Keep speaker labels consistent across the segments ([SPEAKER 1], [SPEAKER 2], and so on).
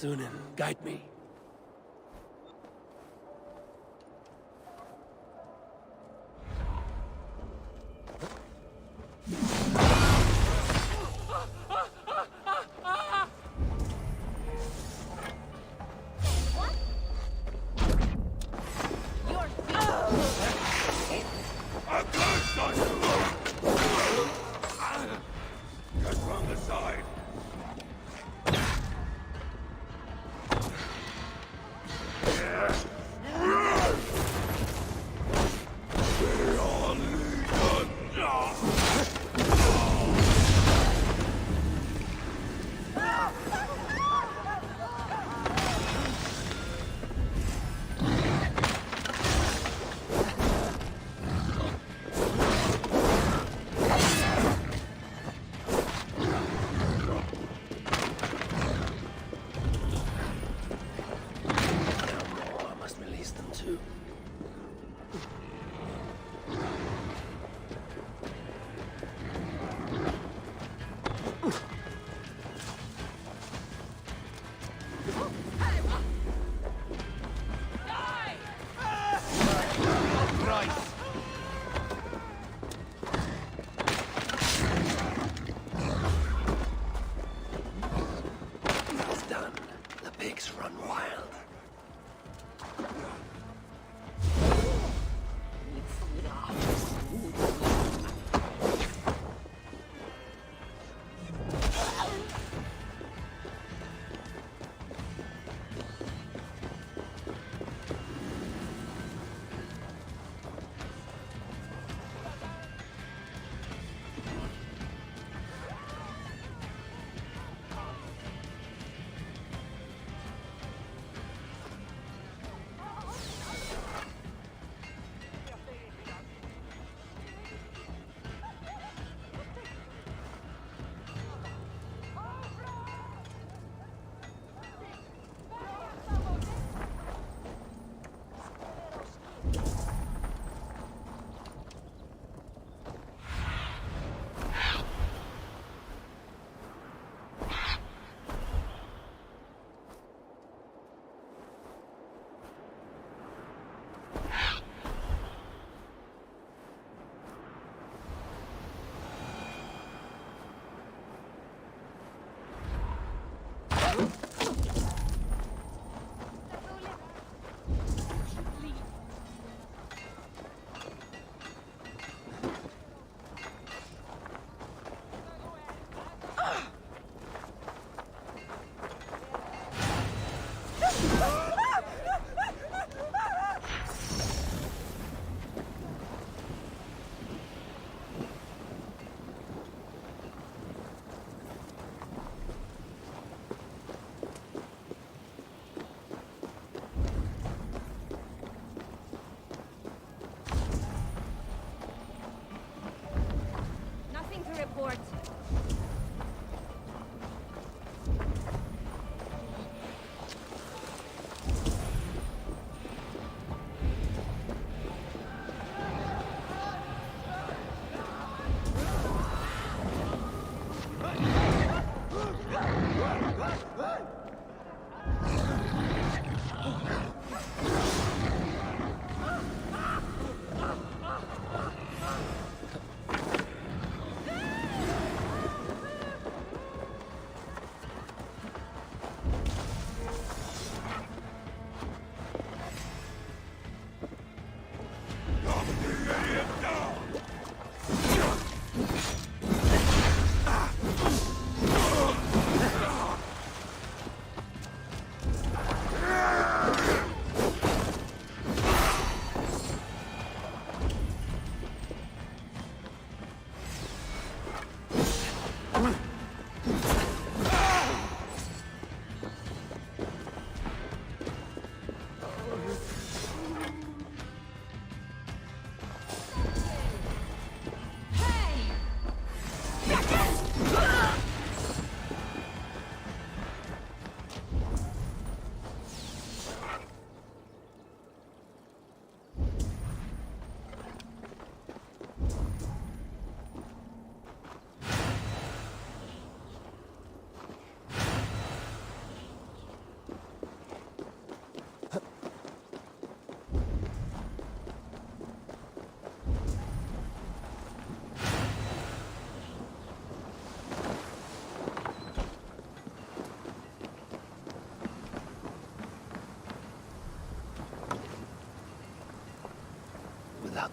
[SPEAKER 1] soon and guide me.
[SPEAKER 2] Get from the side!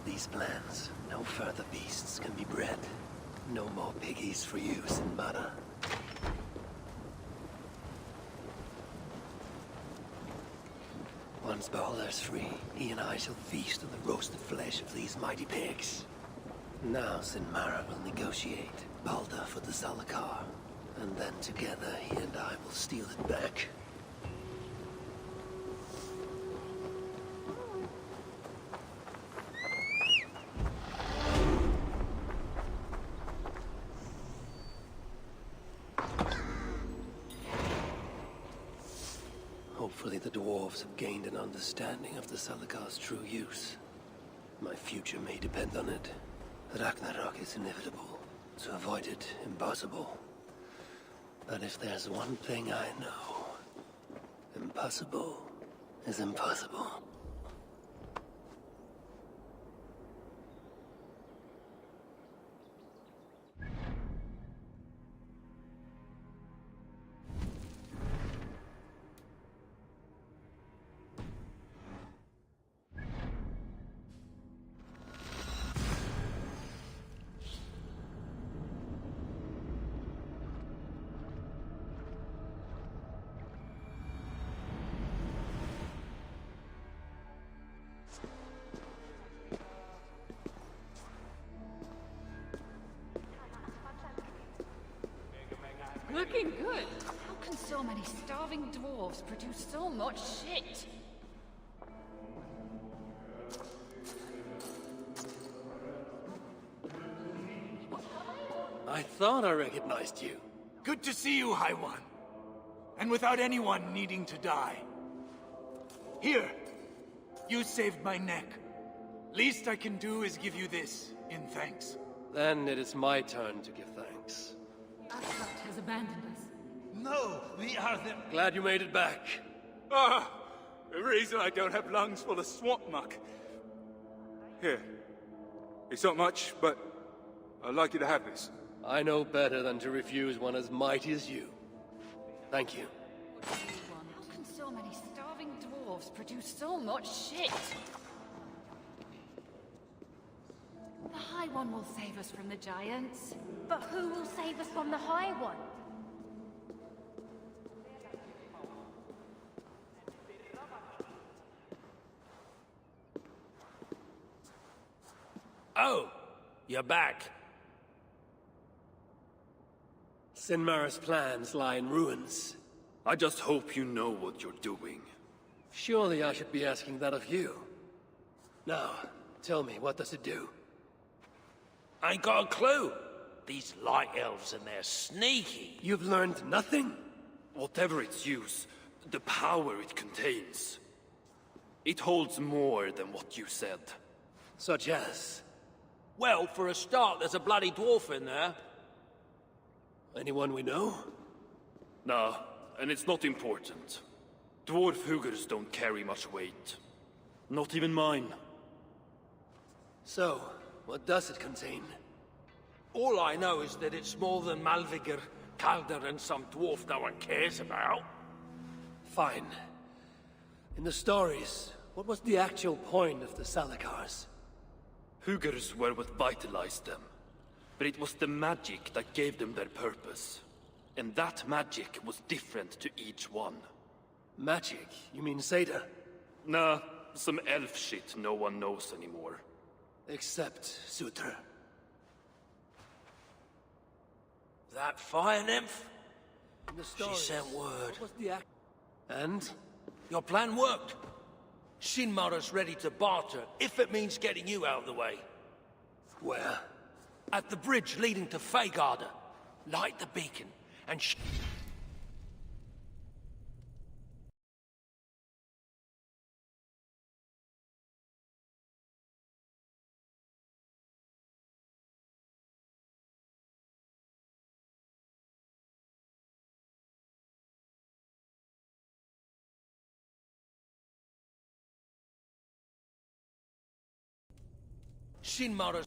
[SPEAKER 1] these plans, no further beasts can be bred. No more piggies for you, Sinbad. Once Balder's free, he and I shall feast on the roasted flesh of these mighty pigs. Now Sinmara will negotiate Balder for the Zalakar, and then together he and I will steal it back. Hopefully the dwarves have gained an understanding of the Zalakar's true use. My future may depend on it. Ragnarok is inevitable. To avoid it, impossible. But if there's one thing I know, impossible is impossible.
[SPEAKER 3] Looking good. How can so many starving dwarves produce so much shit?
[SPEAKER 1] I thought I recognized you.
[SPEAKER 4] Good to see you, High One. And without anyone needing to die. Here, you saved my neck. Least I can do is give you this, in thanks.
[SPEAKER 1] Then it is my turn to give thanks.
[SPEAKER 3] Asgard has abandoned us.
[SPEAKER 4] No, we are the...
[SPEAKER 1] Glad you made it back.
[SPEAKER 5] Ah, the reason I don't have lungs full of swamp muck. Here. It's not much, but I'd like you to have this.
[SPEAKER 1] I know better than to refuse one as mighty as you. Thank you.
[SPEAKER 3] How can so many starving dwarves produce so much shit? The High One will save us from the giants.
[SPEAKER 6] But who will save us from the High One?
[SPEAKER 7] Oh, you're back.
[SPEAKER 1] Sinmara's plans lie in ruins.
[SPEAKER 2] I just hope you know what you're doing.
[SPEAKER 1] Surely I should be asking that of you. Now, tell me, what does it do?
[SPEAKER 7] I ain't got a clue. These light elves and they're sneaky.
[SPEAKER 1] You've learned nothing?
[SPEAKER 2] Whatever its use, the power it contains, it holds more than what you said.
[SPEAKER 1] Such as?
[SPEAKER 7] Well, for a start, there's a bloody dwarf in there.
[SPEAKER 1] Anyone we know?
[SPEAKER 2] Nah, and it's not important. Dwarf Hugers don't carry much weight. Not even mine.
[SPEAKER 1] So, what does it contain?
[SPEAKER 7] All I know is that it's more than Malvigr, Calder, and some dwarf no one cares about.
[SPEAKER 1] Fine. In the stories, what was the actual point of the Zalakars?
[SPEAKER 2] Hugers were what vitalized them. But it was the magic that gave them their purpose. And that magic was different to each one.
[SPEAKER 1] Magic? You mean Seda?
[SPEAKER 2] Nah, some elf shit no one knows anymore.
[SPEAKER 1] Except Sutra.
[SPEAKER 7] That fire nymph?
[SPEAKER 1] In the
[SPEAKER 7] She
[SPEAKER 1] stories,
[SPEAKER 7] sent word.
[SPEAKER 1] what was the act? And?
[SPEAKER 7] Your plan worked. Shinmara's ready to barter, if it means getting you out of the way.
[SPEAKER 1] Where?
[SPEAKER 7] At the bridge leading to Feygarda. Light the beacon, and Shinmara's...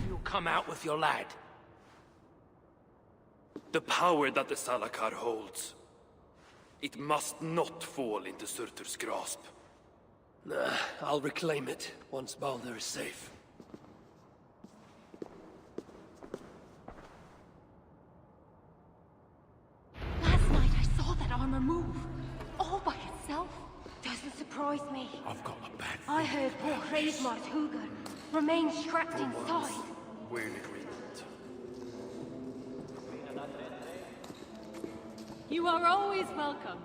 [SPEAKER 7] You'll come out with your lad.
[SPEAKER 2] The power that the Zalakar holds, it must not fall into Surtur's grasp.
[SPEAKER 1] Nah, I'll reclaim it once Baldur is safe.
[SPEAKER 6] Last night I saw that armor move. All by itself. Doesn't surprise me.
[SPEAKER 7] I've got a bad
[SPEAKER 6] I heard poor Hreidmar's Hugr remained strapped inside.
[SPEAKER 2] We're in agreement.
[SPEAKER 3] You are always welcome.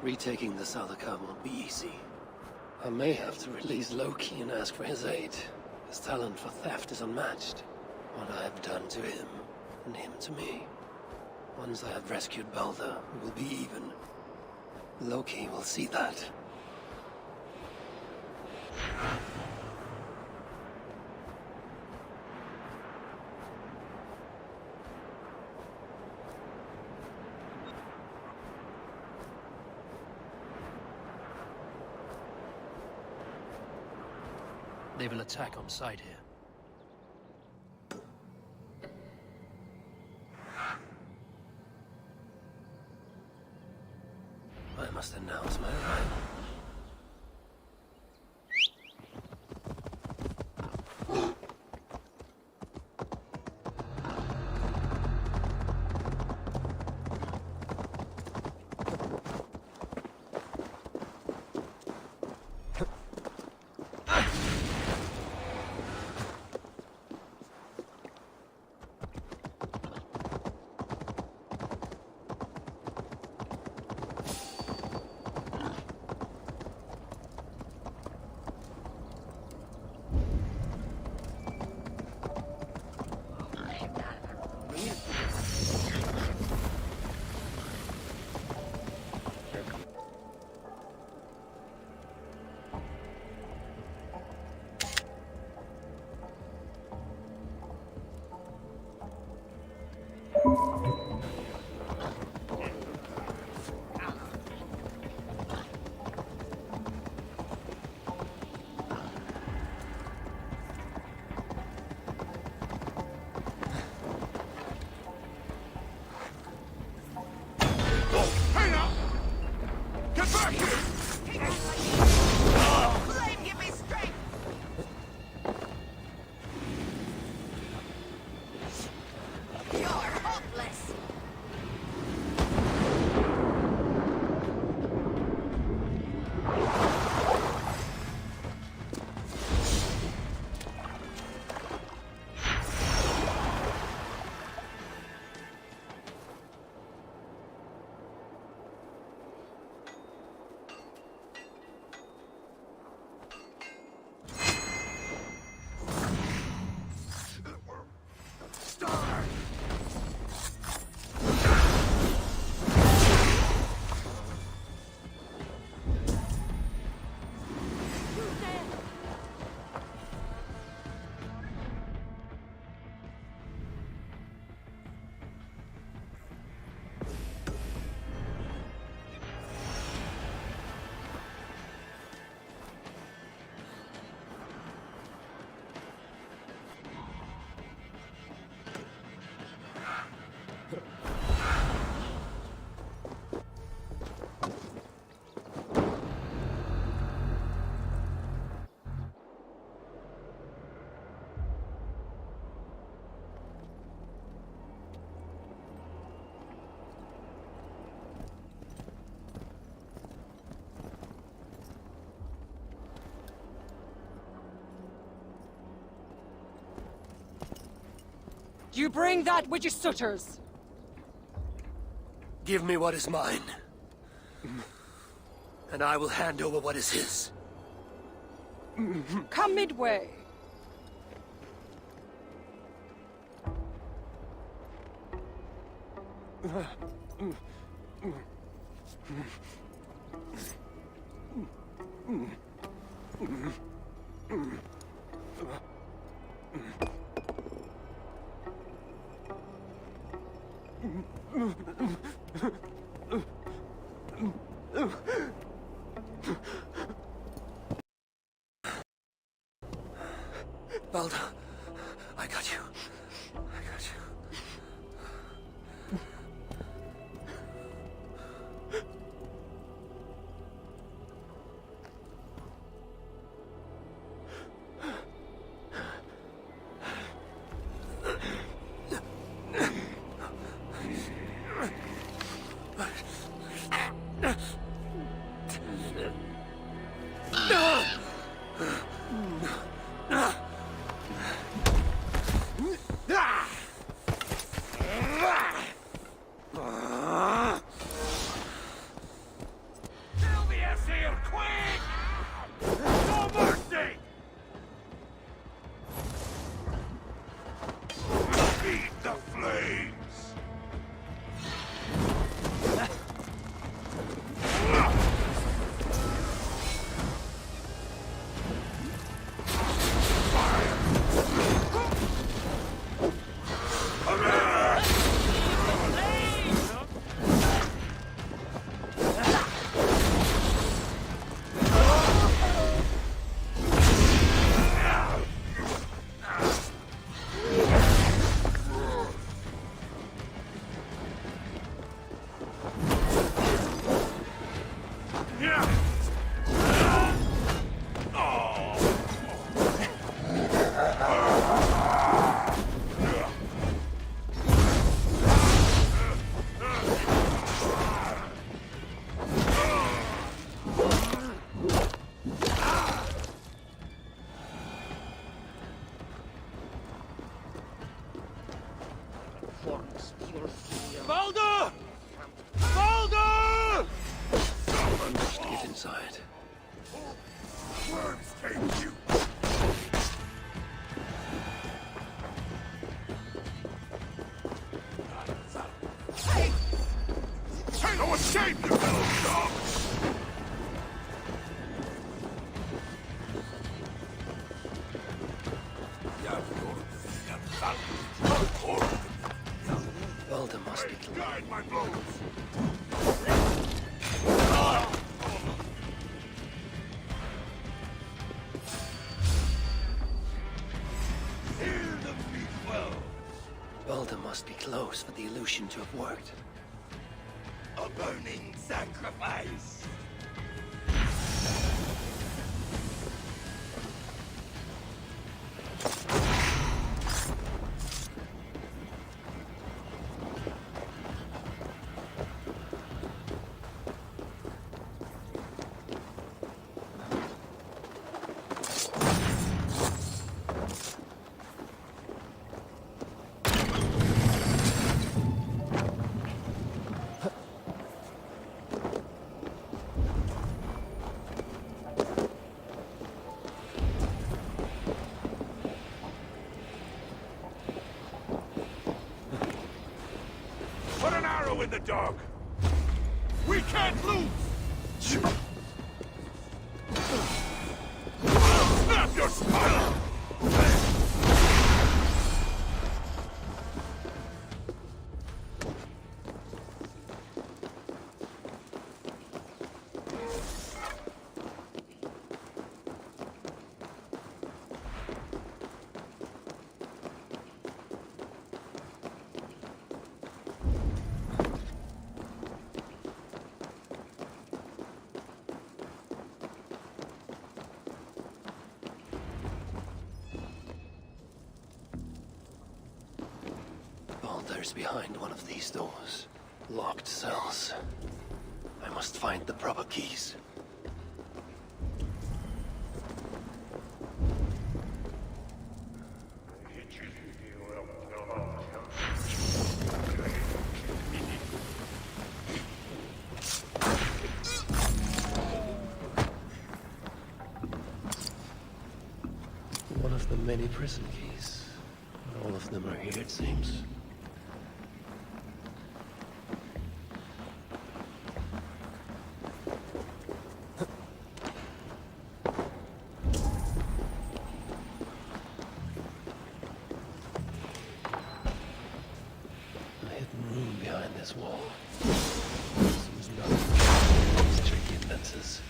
[SPEAKER 1] Retaking the Salakar won't be easy. I may have to release Loki and ask for his aid. His talent for theft is unmatched. What I have done to him, and him to me. Once I have rescued Baldur, we will be even. Loki will see that. They will attack on sight here. I must announce my arrival.
[SPEAKER 8] Do you bring that which is Sutter's?
[SPEAKER 1] Give me what is mine, and I will hand over what is his.
[SPEAKER 8] Come midway.
[SPEAKER 1] Balder, I got you. I got you.
[SPEAKER 5] Baldur! Baldur!
[SPEAKER 1] Someone must get inside.
[SPEAKER 5] Worms take you. No escape, you little dog!
[SPEAKER 1] Balder must be killed.
[SPEAKER 5] Guide my blows! Hear the beat well.
[SPEAKER 1] Balder must be close for the illusion to have worked.
[SPEAKER 5] A burning sacrifice. Put an arrow in the dog! We can't lose! Snap your spine!
[SPEAKER 1] Balder's behind one of these doors. Locked cells. I must find the proper keys. one of the many prison keys. All of them are here, it seems. A hidden room behind this wall. Seems not these tricky defenses.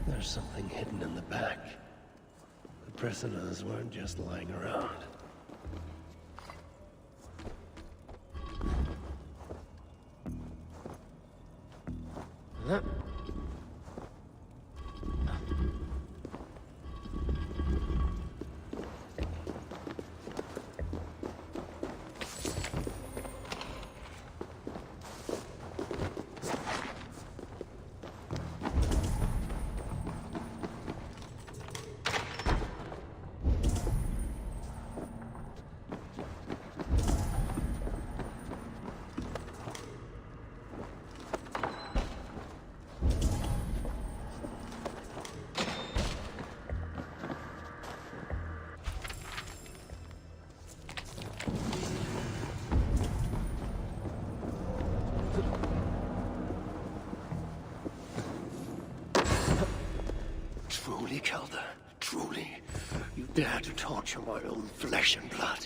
[SPEAKER 1] There's something hidden in the back. The prisoners weren't just lying around. Truly, Calder, truly, you dare to torture my own flesh and blood.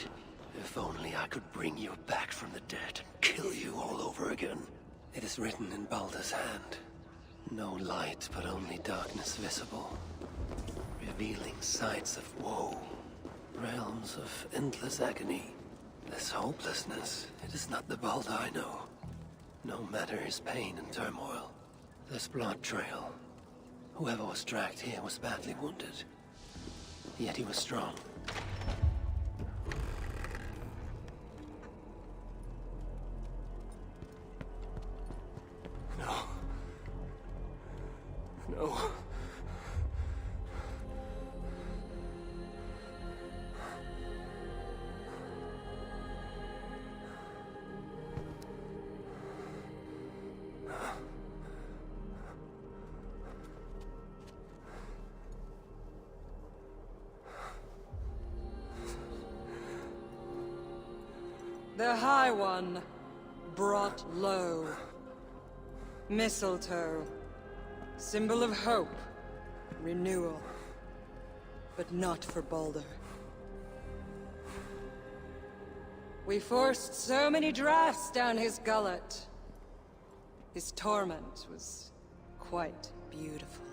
[SPEAKER 1] If only I could bring you back from the dead and kill you all over again. It is written in Baldur's hand. No light, but only darkness visible. Revealing sights of woe. Realms of endless agony. This hopelessness, it is not the Baldur I know. No matter his pain and turmoil. This blood trail. Whoever was dragged here was badly wounded. Yet he was strong. No. No.
[SPEAKER 8] The High One brought low. Mistletoe. Symbol of hope. Renewal. But not for Baldur. We forced so many drafts down his gullet. His torment was quite beautiful.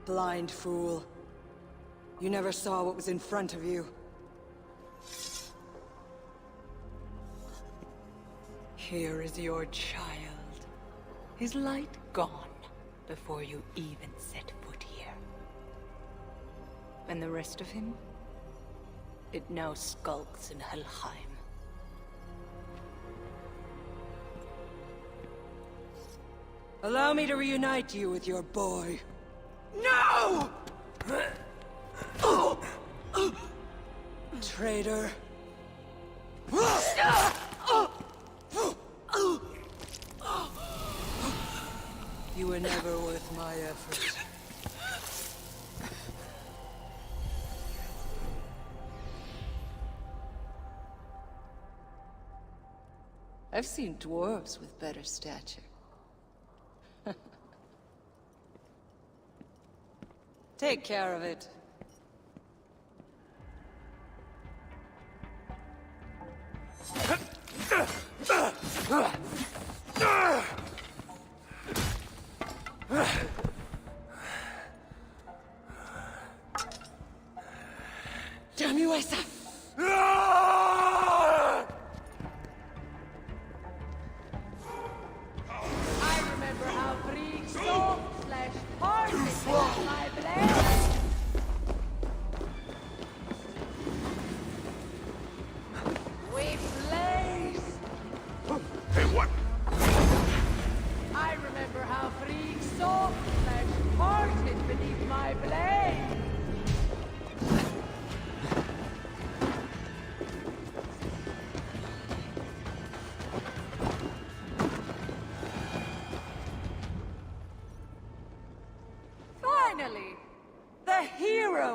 [SPEAKER 8] Blind fool. You never saw what was in front of you.
[SPEAKER 6] Here is your child. His light gone before you even set foot here. And the rest of him? It now skulks in Helheim.
[SPEAKER 8] Allow me to reunite you with your boy.
[SPEAKER 4] No!
[SPEAKER 8] Traitor. You were never worth my effort.
[SPEAKER 6] I've seen dwarves with better stature.
[SPEAKER 8] Take care of it. Damn you, Asa!
[SPEAKER 3] I remember how free soft flesh parted with my blade.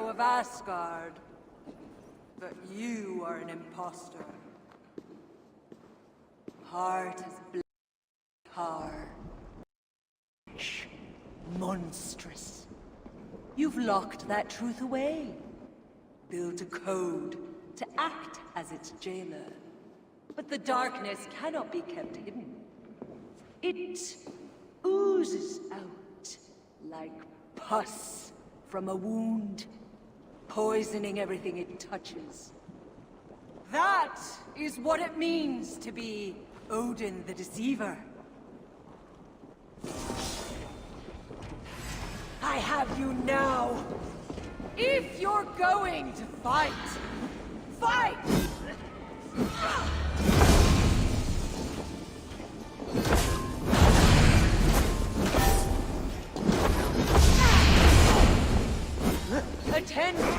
[SPEAKER 8] hero of Asgard. But you are an imposter. Heart as black tar. Monstrous. You've locked that truth away. Built a code to act as its jailer. But the darkness cannot be kept hidden. It oozes out like pus from a wound, poisoning everything it touches. That is what it means to be Odin the Deceiver. I have you now. If you're going to fight, fight! Attend to me.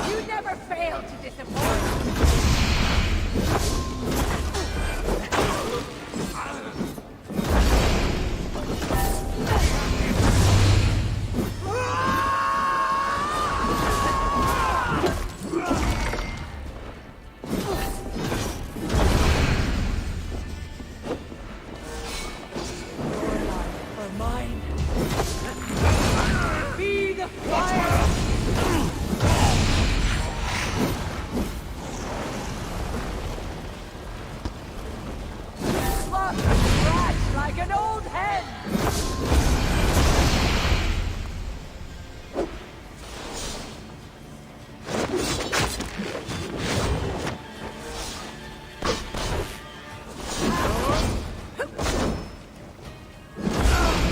[SPEAKER 8] You never fail to disappoint. Like an old hen!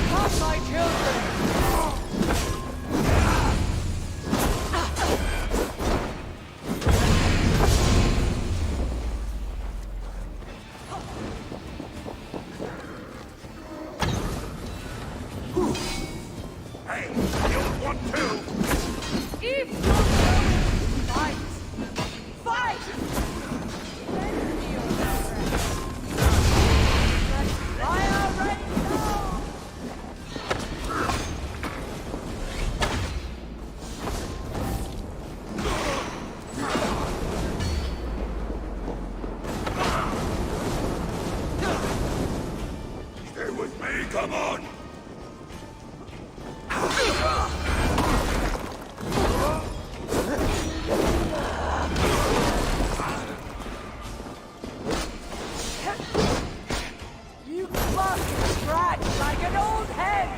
[SPEAKER 8] Come, my children!
[SPEAKER 5] Come on!
[SPEAKER 8] You cluck and scratch like an old hen!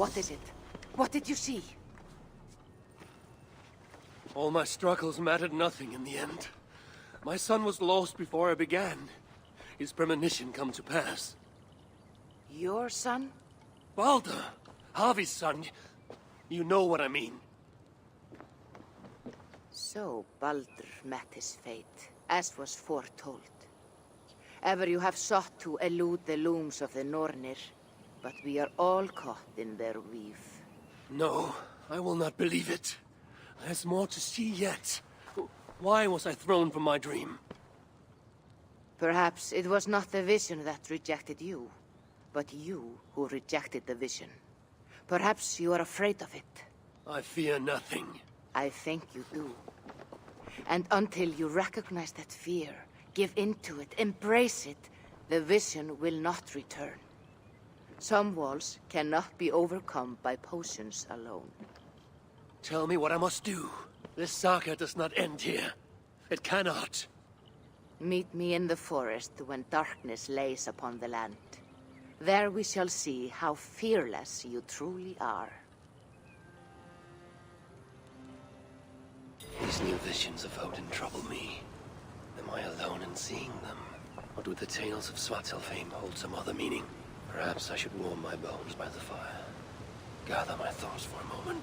[SPEAKER 9] What is it? What did you see?
[SPEAKER 1] All my struggles mattered nothing in the end. My son was lost before I began. His premonition come to pass.
[SPEAKER 9] Your son?
[SPEAKER 1] Balder! Harvey's son. You know what I mean.
[SPEAKER 9] So Baldur met his fate, as was foretold. Ever you have sought to elude the looms of the Nornir, but we are all caught in their weave.
[SPEAKER 1] No, I will not believe it. There's more to see yet. Why was I thrown from my dream?
[SPEAKER 9] Perhaps it was not the vision that rejected you, but you who rejected the vision. Perhaps you are afraid of it.
[SPEAKER 1] I fear nothing.
[SPEAKER 9] I think you do. And until you recognize that fear, give in to it, embrace it, the vision will not return. Some walls cannot be overcome by potions alone.
[SPEAKER 1] Tell me what I must do. This saga does not end here. It cannot.
[SPEAKER 9] Meet me in the forest when darkness lays upon the land. There we shall see how fearless you truly are.
[SPEAKER 1] These new visions of Odin trouble me. Am I alone in seeing them? Or do the tales of Svartalfheim hold some other meaning? Perhaps I should warm my bones by the fire. Gather my thoughts for a moment.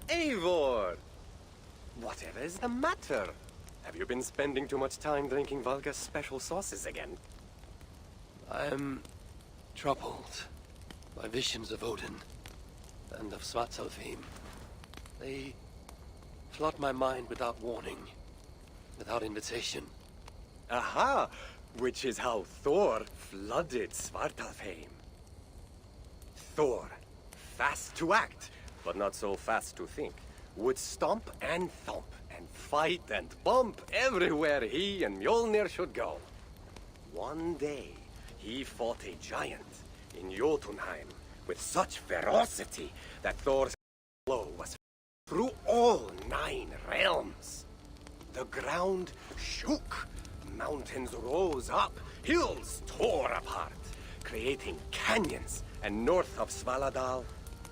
[SPEAKER 10] Eivor! Whatever is the matter? Have you been spending too much time drinking Valga's special sauces again?
[SPEAKER 1] I'm troubled by visions of Odin and of Svartalfheim. They flood my mind without warning, without invitation.
[SPEAKER 10] Aha! Which is how Thor flooded Svartalfheim. Thor, fast to act, but not so fast to think, would stomp and thump and fight and bump everywhere he and Mjolnir should go. One day, he fought a giant in Jotunheim with such ferocity that Thor's blow was through all 9 realms. The ground shook, mountains rose up, hills tore apart, creating canyons, and north of Svaladal,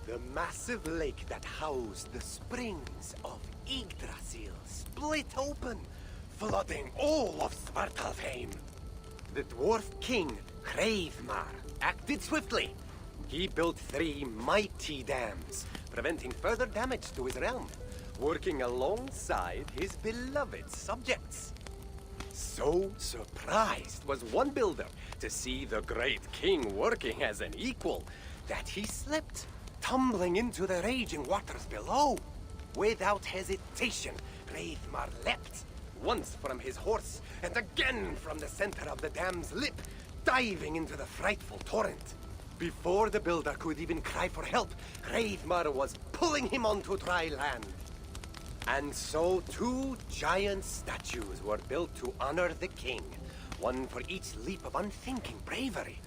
[SPEAKER 10] the massive lake that housed the springs of Yggdrasil split open, flooding all of Svartalfheim. The dwarf king, Hreidmar, acted swiftly. He built 3 mighty dams, preventing further damage to his realm, working alongside his beloved subjects. So surprised was one builder to see the great king working as an equal that he slipped, tumbling into the raging waters below. Without hesitation, Hreidmar leapt, once from his horse and again from the center of the dam's lip, diving into the frightful torrent. Before the builder could even cry for help, Hreidmar was pulling him onto dry land. And so 2 giant statues were built to honor the king, one for each leap of unthinking bravery,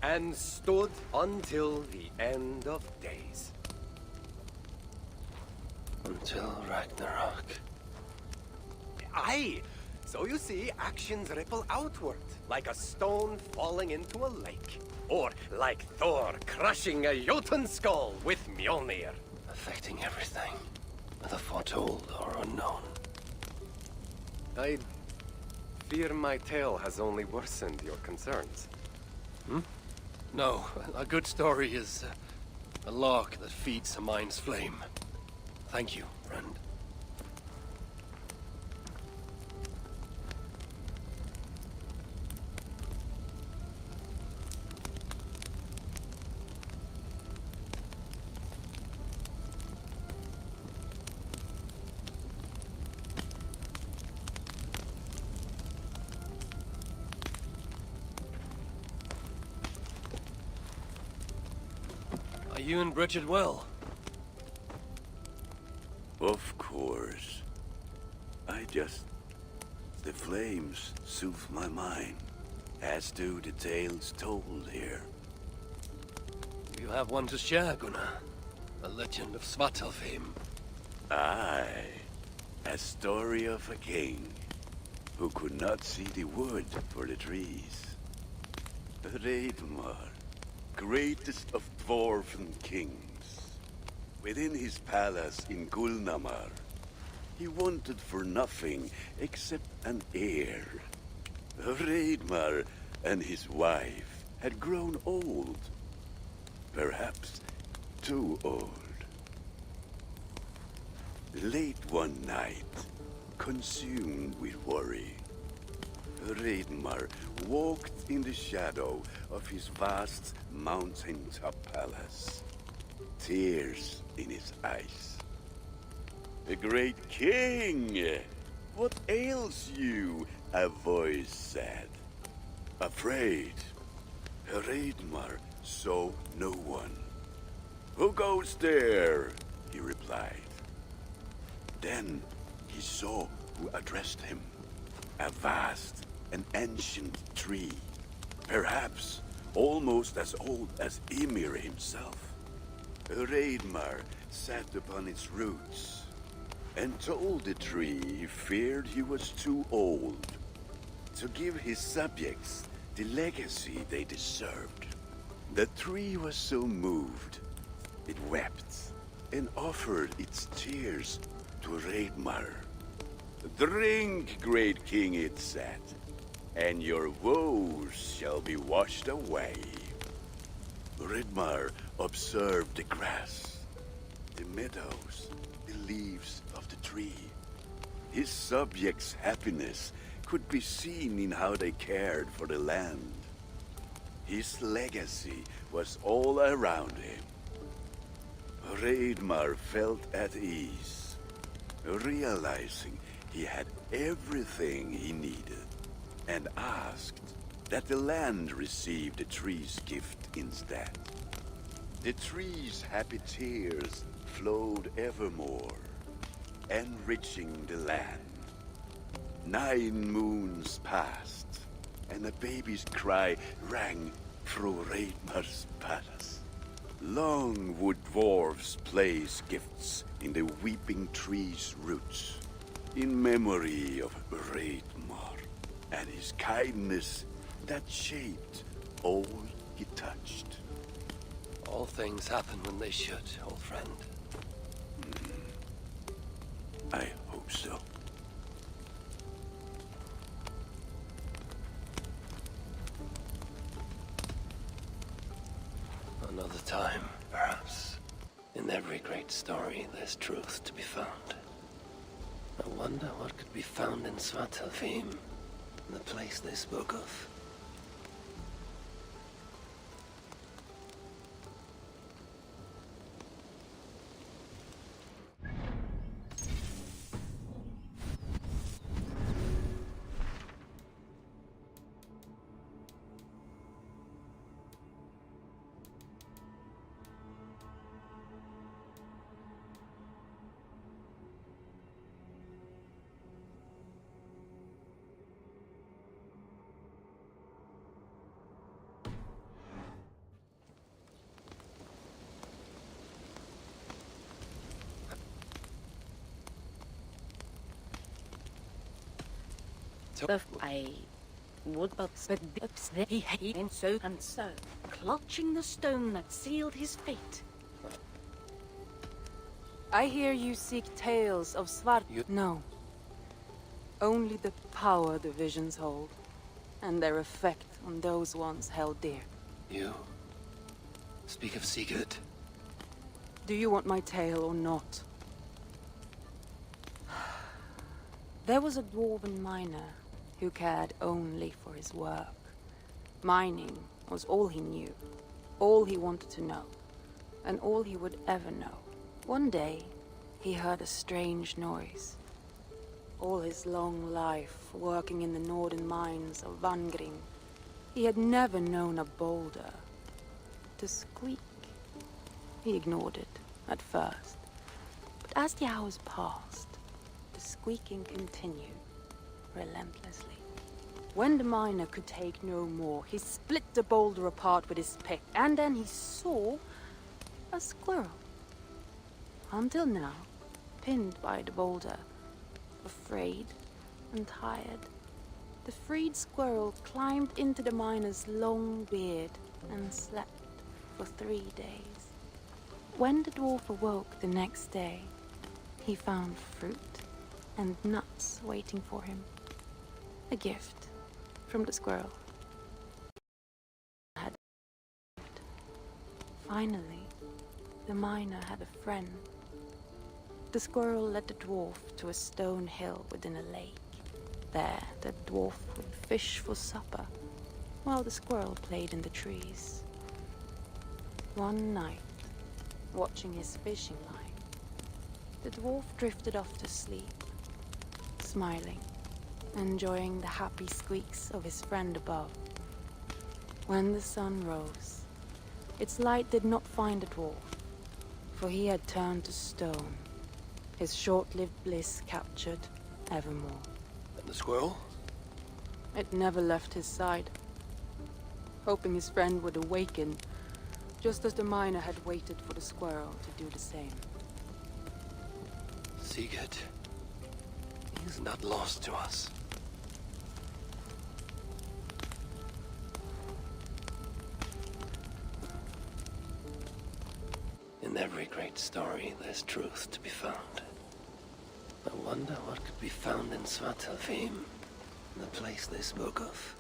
[SPEAKER 10] and stood until the end of days.
[SPEAKER 1] Until Ragnarok.
[SPEAKER 10] Aye! So you see, actions ripple outward, like a stone falling into a lake. Or like Thor crushing a Jotun skull with Mjolnir.
[SPEAKER 1] Affecting everything, whether foretold or unknown.
[SPEAKER 10] I fear my tale has only worsened your concerns.
[SPEAKER 1] No, a good story is a log that feeds a mind's flame. Thank you, friend. Are you and Bridget well?
[SPEAKER 11] Of course. The flames soothe my mind, as do the tales told here.
[SPEAKER 1] You have one to share, Gunnar. A legend of Svartalfheim.
[SPEAKER 11] Aye, a story of a king who could not see the wood for the trees. Hreidmar, greatest of dwarven kings. Within his palace in Gulnamar, he wanted for nothing except an heir. Hreidmar and his wife had grown old. Perhaps too old. Late one night, consumed with worry, Hreidmar walked in the shadow of his vast mountaintop palace, tears in his eyes. "The great king! What ails you?" a voice said. Afraid, Hreidmar saw no one. "Who goes there?" he replied. Then he saw who addressed him. A vast and ancient tree, perhaps almost as old as Ymir himself. Hreidmar sat upon its roots and told the tree he feared he was too old to give his subjects the legacy they deserved. The tree was so moved, it wept and offered its tears to Hreidmar. "Drink, great king," it said, "and your woes shall be washed away." Hreidmar observed the grass, the meadows, the leaves of the tree, His subjects' happiness could be seen in how they cared for the land. His legacy was all around him. Raidmar felt at ease, realizing he had everything he needed, and asked that the land receive the tree's gift instead. The tree's happy tears flowed evermore, enriching the land. 9 moons passed, and a baby's cry rang through Raidmar's palace. Long would dwarves place gifts in the weeping tree's roots, in memory of Raidmar and his kindness that shaped all he touched.
[SPEAKER 1] All things happen when they should, old friend.
[SPEAKER 11] I hope so.
[SPEAKER 1] Another time, perhaps. In every great story, there's truth to be found. I wonder what could be found in Svartalfheim, the place they spoke of.
[SPEAKER 12] I would but he and so, clutching the stone that sealed his fate.
[SPEAKER 6] I hear you seek tales of Svart. No. Only the power the visions hold, and their effect on those once held dear.
[SPEAKER 1] You speak of Sigurd.
[SPEAKER 6] Do you want my tale or not? There was a dwarven miner who cared only for his work. Mining was all he knew, all he wanted to know, and all he would ever know. One day, he heard a strange noise. All his long life, working in the northern mines of Vangring, he had never known a boulder to squeak. He ignored it at first, but as the hours passed, the squeaking continued relentlessly. When the miner could take no more, he split the boulder apart with his pick, and then he saw a squirrel. Until now, pinned by the boulder, afraid and tired, the freed squirrel climbed into the miner's long beard and slept for 3 days. When the dwarf awoke the next day, he found fruit and nuts waiting for him. A gift from the squirrel. Finally, the miner had a friend. The squirrel led the dwarf to a stone hill within a lake. There, the dwarf would fish for supper, while the squirrel played in the trees. One night, watching his fishing line, the dwarf drifted off to sleep, smiling, enjoying the happy squeaks of his friend above. When the sun rose, its light did not find the dwarf, for he had turned to stone, his short-lived bliss captured evermore.
[SPEAKER 1] And the squirrel?
[SPEAKER 6] It never left his side, hoping his friend would awaken, just as the miner had waited for the squirrel to do the same.
[SPEAKER 1] Sigurd. He's not lost to us. In every great story, there's truth to be found. I wonder what could be found in Svartalfheim, the place they spoke of.